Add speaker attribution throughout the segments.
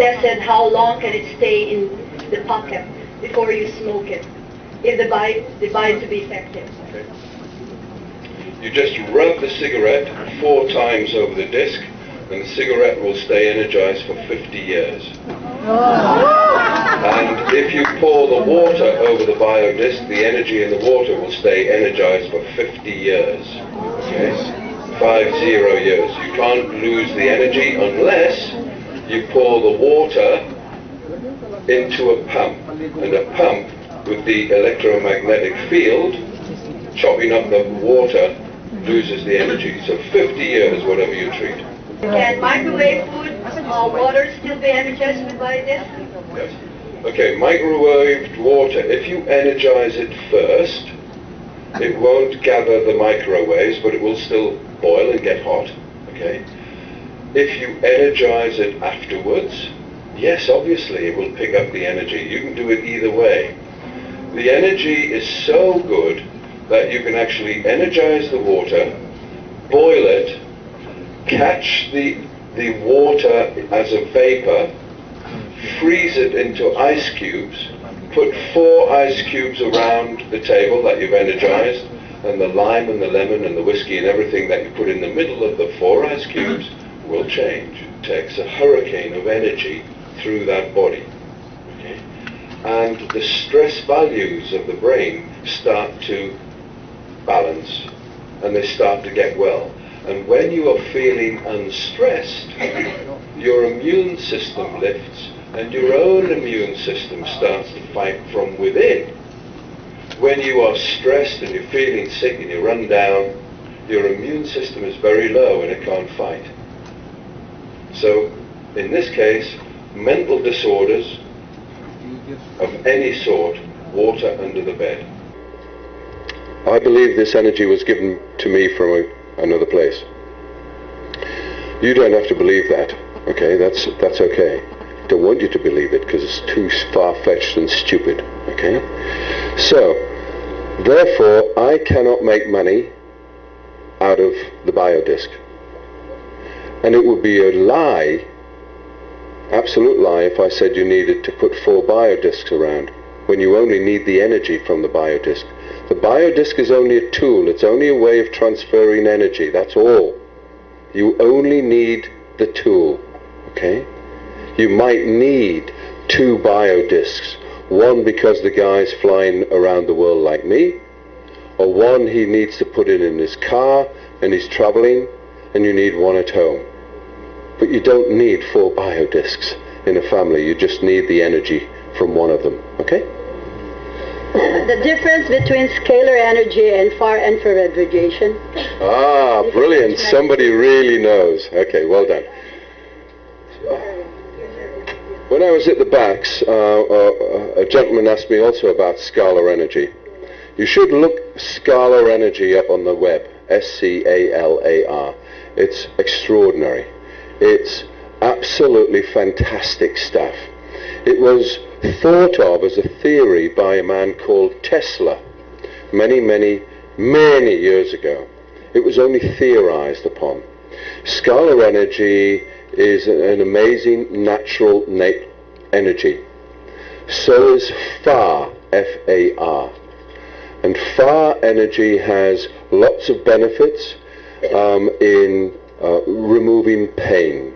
Speaker 1: tested how long can it stay in the pocket before you smoke it, if they buy it to be effective.
Speaker 2: Okay. You just rub the cigarette 4 times over the disc, and the cigarette will stay energized for 50 years. And if you pour the water over the biodisc, the energy in the water will stay energized for 50 years. Okay? 50 years. You can't lose the energy unless you pour the water into a pump. And a pump with the electromagnetic field chopping up the water loses the energy. So 50 years, whatever you treat.
Speaker 1: Can microwave food or water still be energized with biodisc?
Speaker 2: Yes. Okay, microwaved water, if you energize it first, it won't gather the microwaves, but it will still boil and get hot. Okay? If you energize it afterwards, yes, obviously it will pick up the energy. You can do it either way. The energy is so good that you can actually energize the water, boil it, catch the water as a vapor, freeze it into ice cubes, put 4 ice cubes around the table that you've energized, and the lime and the lemon and the whiskey and everything that you put in the middle of the 4 ice cubes will change. It takes a hurricane of energy through that body. Okay? And the stress values of the brain start to balance, and they start to get well. And when you are feeling unstressed, your immune system lifts, and your own immune system starts to fight from within. When you are stressed and you're feeling sick and you run down, your immune system is very low and it can't fight. So, in this case, mental disorders of any sort, water under the bed. I believe this energy was given to me from another place. You don't have to believe that, okay? That's okay. I don't want you to believe it because it's too far-fetched and stupid, okay? So, therefore, I cannot make money out of the biodisc. And it would be a lie, absolute lie, if I said you needed to put 4 biodiscs around when you only need the energy from the biodisc. The biodisc is only a tool. It's only a way of transferring energy. That's all. You only need the tool, okay? You might need 2 biodiscs. One because the guy's flying around the world like me, or one he needs to put in his car and he's traveling, and you need one at home. But you don't need 4 biodiscs in a family. You just need the energy from one of them, okay?
Speaker 1: The difference between scalar energy and far infrared radiation.
Speaker 2: Ah, brilliant. Somebody really knows. Okay, well done. When I was at the backs, a gentleman asked me also about scalar energy. You should look scalar energy up on the web, S-C-A-L-A-R. It's extraordinary. It's absolutely fantastic stuff. It was thought of as a theory by a man called Tesla many years ago. It was only theorized upon. Scalar energy is an amazing natural energy. So is far, F-A-R. And far energy has lots of benefits in removing pain,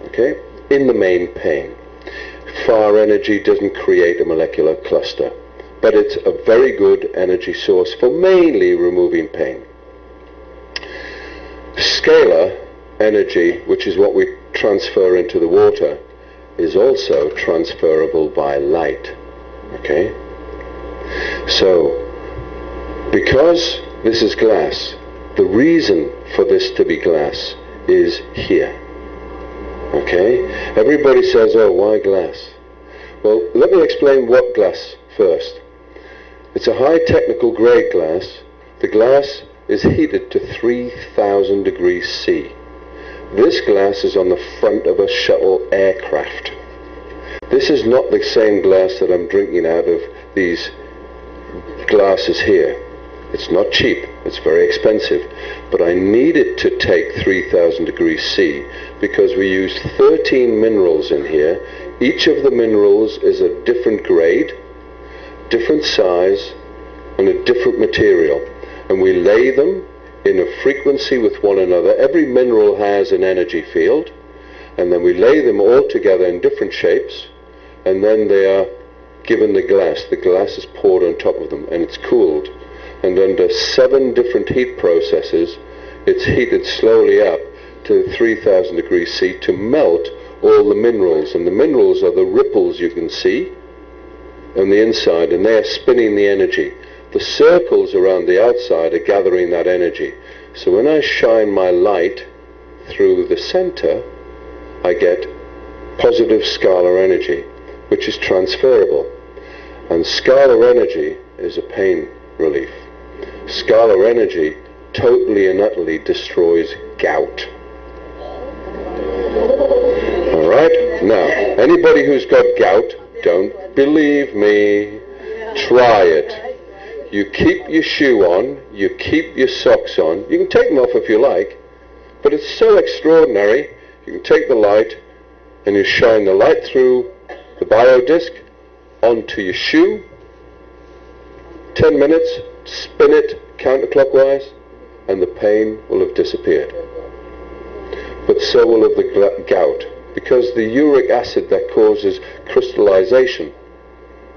Speaker 2: okay? In the main pain. Far energy doesn't create a molecular cluster, but it's a very good energy source for mainly removing pain. Scalar energy, which is what we transfer into the water, is also transferable by light, okay? So, because this is glass, the reason for this to be glass is here. Okay? Everybody says, oh, why glass? Well, let me explain what glass first. It's a high technical grade glass. The glass is heated to 3,000 degrees C. This glass is on the front of a shuttle aircraft. This is not the same glass that I'm drinking out of these glasses here. It's not cheap, it's very expensive, but I needed to take 3,000 degrees C because we used 13 minerals in here, Each of the minerals is a different grade, different size, and a different material. And we lay them in a frequency with one another. Every mineral has an energy field, and then we lay them all together in different shapes, and then they are given the glass. The glass is poured on top of them, and it's cooled. And under 7 different heat processes, it's heated slowly up to 3,000 degrees C to melt all the minerals. And the minerals are the ripples you can see on the inside, and they are spinning the energy. The circles around the outside are gathering that energy. So when I shine my light through the center, I get positive scalar energy, which is transferable. And scalar energy is a pain relief. Scalar energy totally and utterly destroys gout. All right? Now, anybody who's got gout, don't believe me. Try it. You keep your shoe on, you keep your socks on. You can take them off if you like, but it's so extraordinary. You can take the light and you shine the light through the BioDisc onto your shoe. 10 minutes, spin it counterclockwise, and the pain will have disappeared. But so will have the gout, because the uric acid that causes crystallization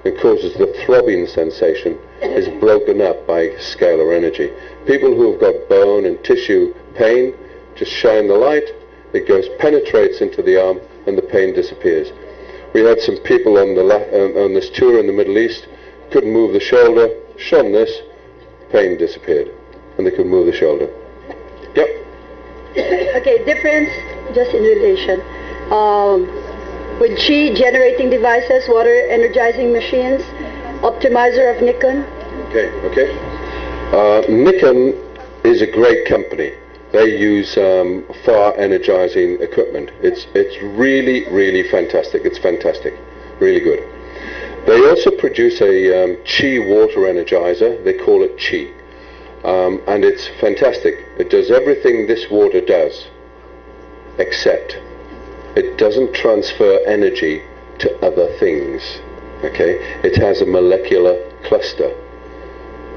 Speaker 2: and causes the throbbing sensation is broken up by scalar energy. People who have got bone and tissue pain, just shine the light, it goes, penetrates into the arm, and the pain disappears. We had some people on this tour in the Middle East, couldn't move the shoulder, shone this, pain disappeared, and they could move the shoulder. Yep.
Speaker 1: Okay, difference just in relation. With Qi generating devices, water energizing machines, optimizer of Nikon.
Speaker 2: Okay. Nikon is a great company. They use far energizing equipment. It's really, really fantastic. It's fantastic. Really good. They also produce a Qi water energizer. They call it Qi. And it's fantastic. It does everything this water does, except it doesn't transfer energy to other things. Okay? It has a molecular cluster,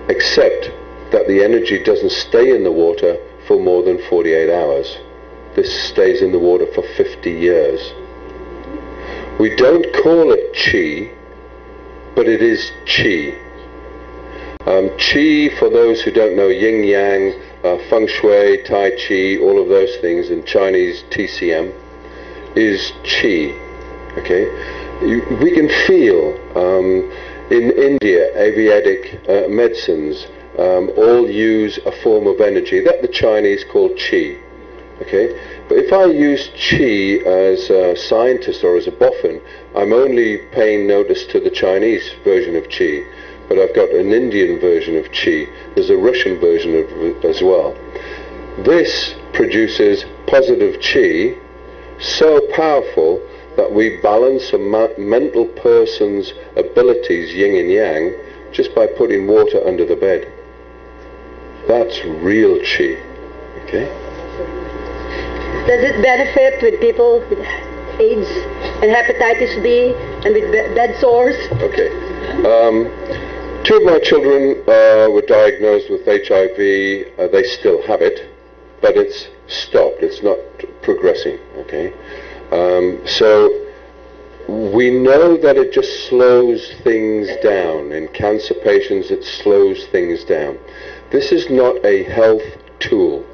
Speaker 2: except that the energy doesn't stay in the water for more than 48 hours. This stays in the water for 50 years. We don't call it Qi, but it is Qi. Qi, for those who don't know, yin yang, feng shui, tai chi, all of those things, in Chinese TCM, is Qi. Okay? We can feel in India, Ayurvedic medicines all use a form of energy that the Chinese call Qi. Okay? But if I use Qi as a scientist or as a boffin, I'm only paying notice to the Chinese version of Qi. But I've got an Indian version of Qi. There's a Russian version of it as well. This produces positive Qi, so powerful that we balance a mental person's abilities, yin and yang, just by putting water under the bed. That's real Qi. Okay?
Speaker 1: Does it benefit with people with AIDS and hepatitis B and with bed sores?
Speaker 2: Okay. 2 of my children were diagnosed with HIV. They still have it, but it's stopped. It's not progressing. Okay. So we know that it just slows things down. In cancer patients, it slows things down. This is not a health tool.